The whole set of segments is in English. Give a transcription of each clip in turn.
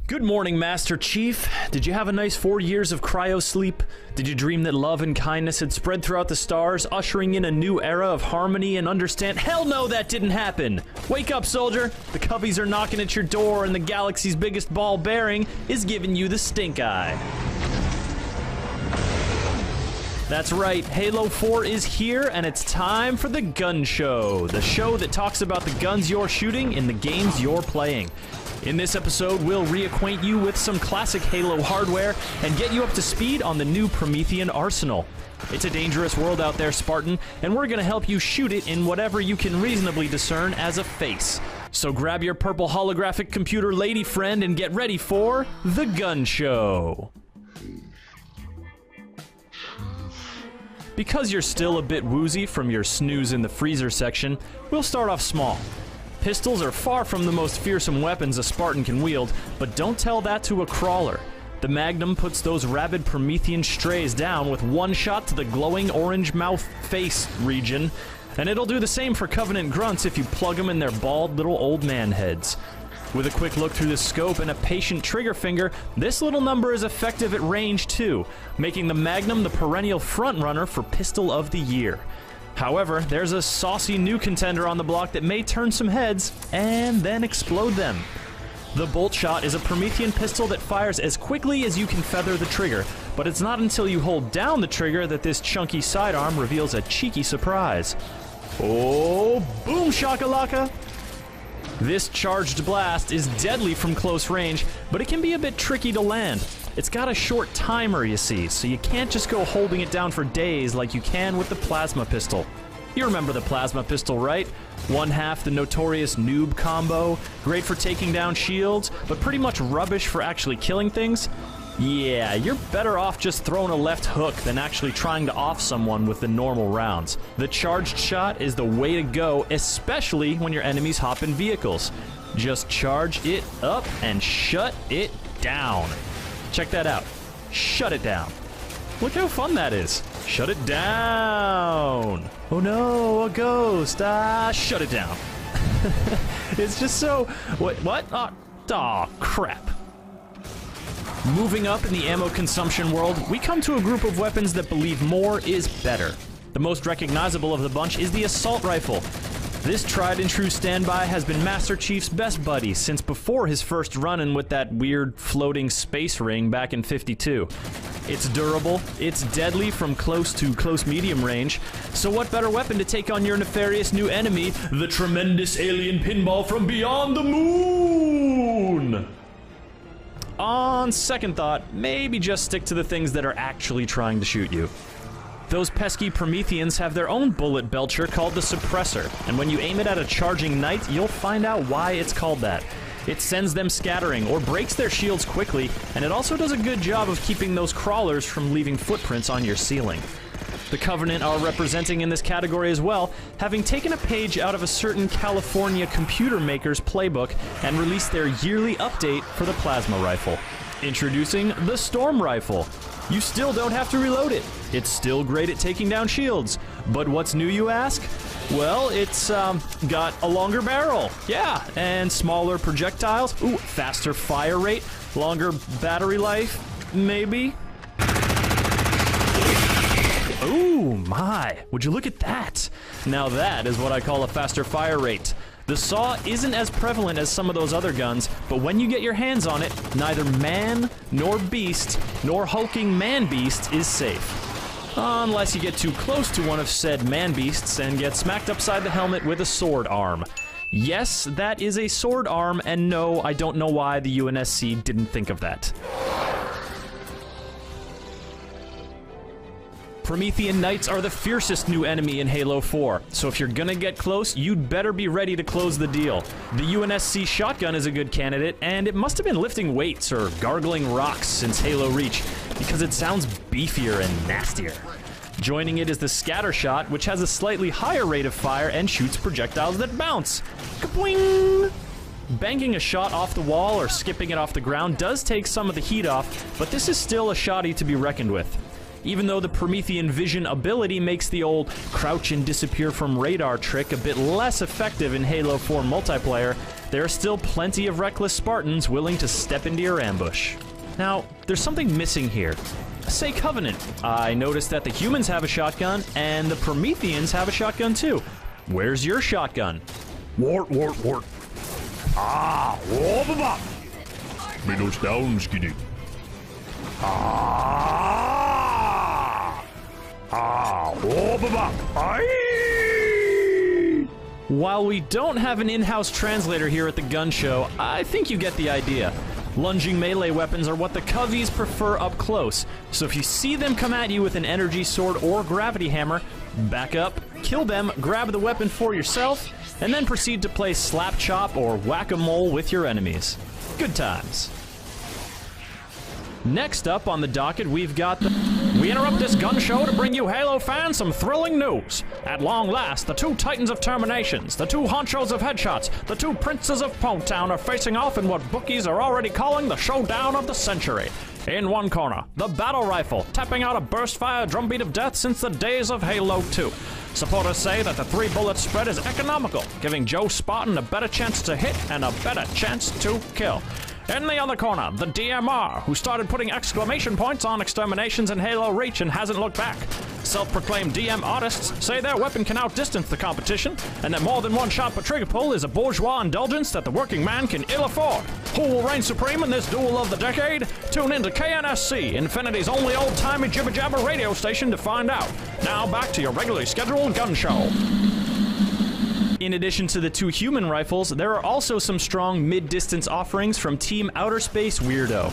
Good morning, Master Chief. Did you have a nice 4 years of cryo sleep? Did you dream that love and kindness had spread throughout the stars, ushering in a new era of harmony and understand? Hell no, that didn't happen! Wake up, soldier! The Coveys are knocking at your door and the galaxy's biggest ball bearing is giving you the stink eye. That's right, Halo 4 is here, and it's time for the Gun Show, the show that talks about the guns you're shooting in the games you're playing. In this episode, we'll reacquaint you with some classic Halo hardware and get you up to speed on the new Promethean arsenal. It's a dangerous world out there, Spartan, and we're going to help you shoot it in whatever you can reasonably discern as a face. So grab your purple holographic computer lady friend and get ready for the Gun Show. Because you're still a bit woozy from your snooze in the freezer section, we'll start off small. Pistols are far from the most fearsome weapons a Spartan can wield, but don't tell that to a crawler. The Magnum puts those rabid Promethean strays down with one shot to the glowing orange mouth face region, and it'll do the same for Covenant grunts if you plug them in their bald little old man heads. With a quick look through the scope and a patient trigger finger, this little number is effective at range too, making the Magnum the perennial frontrunner for Pistol of the Year. However, there's a saucy new contender on the block that may turn some heads and then explode them. The Bolt Shot is a Promethean pistol that fires as quickly as you can feather the trigger, but it's not until you hold down the trigger that this chunky sidearm reveals a cheeky surprise. Oh, boom shakalaka! This charged blast is deadly from close range, but it can be a bit tricky to land. It's got a short timer, you see, so you can't just go holding it down for days like you can with the plasma pistol. You remember the plasma pistol, right? One half the notorious noob combo, great for taking down shields, but pretty much rubbish for actually killing things? Yeah, you're better off just throwing a left hook than actually trying to off someone with the normal rounds. The charged shot is the way to go, especially when your enemies hop in vehicles. Just charge it up and shut it down. Check that out. Shut it down. Look how fun that is. Shut it down. Oh no, a ghost. Shut it down. It's just so... What? Aw, crap. Moving up in the ammo consumption world, we come to a group of weapons that believe more is better. The most recognizable of the bunch is the assault rifle. This tried and true standby has been Master Chief's best buddy since before his first run-in with that weird floating space ring back in '52. It's durable, it's deadly from close to close-medium range, so what better weapon to take on your nefarious new enemy, the tremendous alien pinball from beyond the moon? On second thought, maybe just stick to the things that are actually trying to shoot you. Those pesky Prometheans have their own bullet belcher called the Suppressor, and when you aim it at a charging knight, you'll find out why it's called that. It sends them scattering or breaks their shields quickly, and it also does a good job of keeping those crawlers from leaving footprints on your ceiling. The Covenant are representing in this category as well, having taken a page out of a certain California computer maker's playbook and released their yearly update for the plasma rifle. Introducing the Storm Rifle. You still don't have to reload it. It's still great at taking down shields. But what's new, you ask? Well, it's got a longer barrel. Yeah, and smaller projectiles. Ooh, faster fire rate, longer battery life, maybe. Ooh, my, would you look at that? Now that is what I call a faster fire rate. The saw isn't as prevalent as some of those other guns, but when you get your hands on it, neither man, nor beast, nor hulking man-beast is safe. Unless you get too close to one of said man-beasts and get smacked upside the helmet with a sword arm. Yes, that is a sword arm, and no, I don't know why the UNSC didn't think of that. Promethean Knights are the fiercest new enemy in Halo 4, so if you're gonna get close, you'd better be ready to close the deal. The UNSC shotgun is a good candidate, and it must have been lifting weights or gargling rocks since Halo Reach, because it sounds beefier and nastier. Joining it is the Scatter Shot, which has a slightly higher rate of fire and shoots projectiles that bounce. Kaboing! Banking a shot off the wall or skipping it off the ground does take some of the heat off, but this is still a shotty to be reckoned with. Even though the Promethean Vision ability makes the old crouch and disappear from radar trick a bit less effective in Halo 4 multiplayer, there are still plenty of reckless Spartans willing to step into your ambush. Now, there's something missing here. Say Covenant. I noticed that the humans have a shotgun, and the Prometheans have a shotgun too. Where's your shotgun? Wart. Ah, wobba. Middles down, skinny. Wobba. Aye. While we don't have an in-house translator here at the gun show, I think you get the idea. Lunging melee weapons are what the Covies prefer up close, so if you see them come at you with an energy sword or gravity hammer, back up, kill them, grab the weapon for yourself, and then proceed to play slap chop or whack-a-mole with your enemies. Good times. Next up on the docket, we've got the... We interrupt this gun show to bring you Halo fans some thrilling news. At long last, the two titans of terminations, the two honchos of headshots, the two princes of Pwntown are facing off in what bookies are already calling the showdown of the century. In one corner, the battle rifle, tapping out a burst fire drumbeat of death since the days of Halo 2. Supporters say that the 3-bullet spread is economical, giving Joe Spartan a better chance to hit and a better chance to kill. In the other corner, the DMR, who started putting exclamation points on exterminations in Halo Reach and hasn't looked back. Self-proclaimed DM artists say their weapon can outdistance the competition, and that more than one shot per trigger pull is a bourgeois indulgence that the working man can ill afford. Who will reign supreme in this duel of the decade? Tune into KNSC, Infinity's only old-timey jibber-jabber radio station to find out. Now back to your regularly scheduled gun show. In addition to the two human rifles, there are also some strong mid-distance offerings from Team Outer Space Weirdo.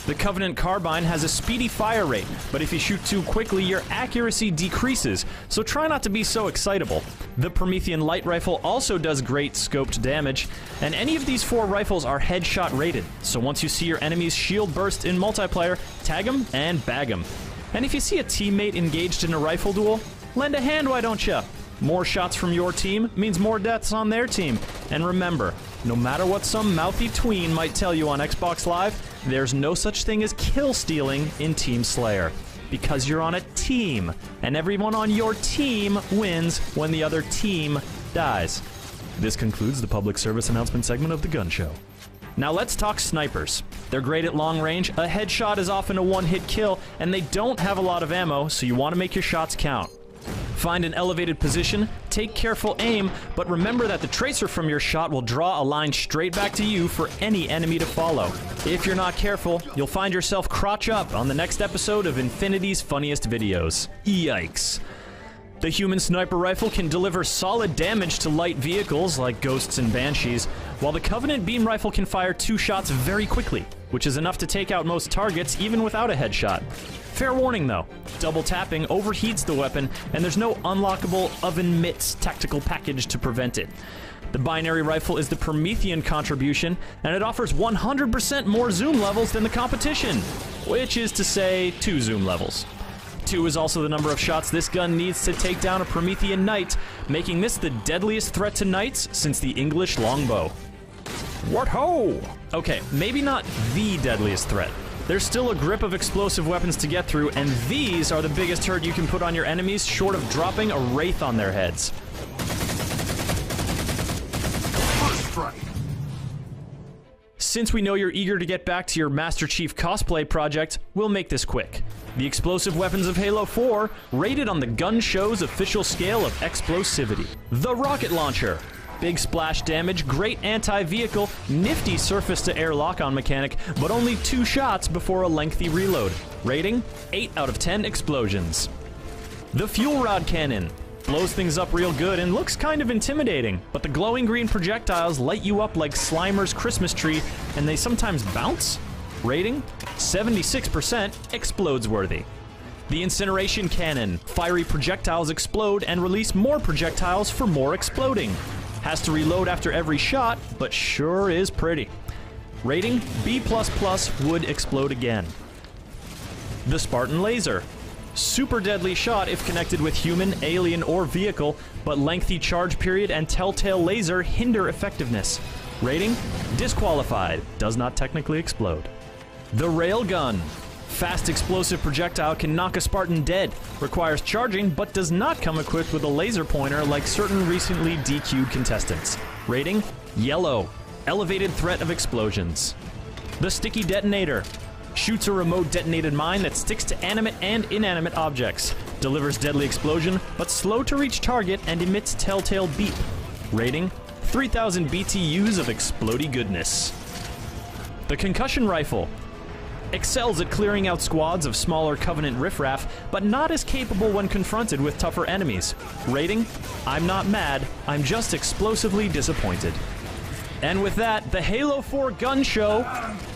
The Covenant Carbine has a speedy fire rate, but if you shoot too quickly, your accuracy decreases, so try not to be so excitable. The Promethean Light Rifle also does great scoped damage, and any of these four rifles are headshot rated, so once you see your enemy's shield burst in multiplayer, tag them and bag them. And if you see a teammate engaged in a rifle duel, lend a hand, why don't ya? More shots from your team means more deaths on their team. And remember, no matter what some mouthy tween might tell you on Xbox Live, there's no such thing as kill stealing in Team Slayer. Because you're on a team, and everyone on your team wins when the other team dies. This concludes the public service announcement segment of the Gun Show. Now let's talk snipers. They're great at long range, a headshot is often a one-hit kill, and they don't have a lot of ammo, so you want to make your shots count. Find an elevated position, take careful aim, but remember that the tracer from your shot will draw a line straight back to you for any enemy to follow. If you're not careful, you'll find yourself crotch up on the next episode of Infinity's Funniest Videos. Yikes. The human sniper rifle can deliver solid damage to light vehicles like Ghosts and Banshees, while the Covenant beam rifle can fire 2 shots very quickly, which is enough to take out most targets even without a headshot. Fair warning though, double tapping overheats the weapon, and there's no unlockable oven mitts tactical package to prevent it. The binary rifle is the Promethean contribution, and it offers 100% more zoom levels than the competition, which is to say 2 zoom levels. 2 is also the number of shots this gun needs to take down a Promethean knight, making this the deadliest threat to knights since the English longbow. What ho! Okay, maybe not the deadliest threat. There's still a grip of explosive weapons to get through, and these are the biggest hurt you can put on your enemies short of dropping a wraith on their heads. First strike. Since we know you're eager to get back to your Master Chief cosplay project, we'll make this quick. The explosive weapons of Halo 4, rated on the Gun Show's official scale of explosivity. The rocket launcher. Big splash damage, great anti-vehicle, nifty surface-to-air lock-on mechanic, but only 2 shots before a lengthy reload. Rating, 8 out of 10 explosions. The fuel rod cannon. Blows things up real good and looks kind of intimidating, but the glowing green projectiles light you up like Slimer's Christmas tree, and they sometimes bounce? Rating, 76% explodes-worthy. The incineration cannon. Fiery projectiles explode and release more projectiles for more exploding. Has to reload after every shot, but sure is pretty. Rating, B++ would explode again. The Spartan laser. Super deadly shot if connected with human, alien, or vehicle, but lengthy charge period and telltale laser hinder effectiveness. Rating, disqualified, does not technically explode. The railgun. Fast explosive projectile can knock a Spartan dead, requires charging, but does not come equipped with a laser pointer like certain recently DQ'd contestants. Rating, yellow. Elevated threat of explosions. The Sticky Detonator. Shoots a remote detonated mine that sticks to animate and inanimate objects. Delivers deadly explosion, but slow to reach target and emits telltale beep. Rating: 3,000 BTUs of explodey goodness. The Concussion Rifle. Excels at clearing out squads of smaller Covenant riffraff, but not as capable when confronted with tougher enemies. Rating: I'm not mad, I'm just explosively disappointed. And with that, the Halo 4 gun show,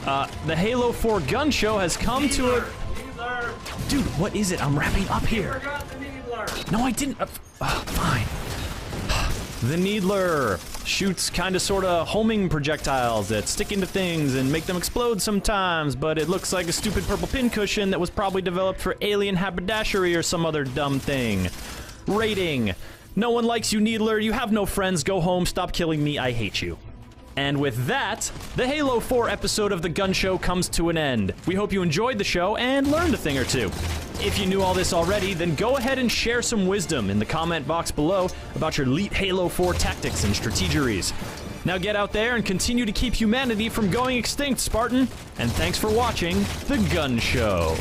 has come to a... Dude, what is it? I'm wrapping up here. No, I didn't. Fine. The Needler shoots kinda sorta homing projectiles that stick into things and make them explode sometimes, but it looks like a stupid purple pincushion that was probably developed for alien haberdashery or some other dumb thing. Rating: no one likes you, Needler. You have no friends. Go home. Stop killing me. I hate you. And with that, the Halo 4 episode of The Gun Show comes to an end. We hope you enjoyed the show and learned a thing or two. If you knew all this already, then go ahead and share some wisdom in the comment box below about your elite Halo 4 tactics and strategeries. Now get out there and continue to keep humanity from going extinct, Spartan. And thanks for watching The Gun Show.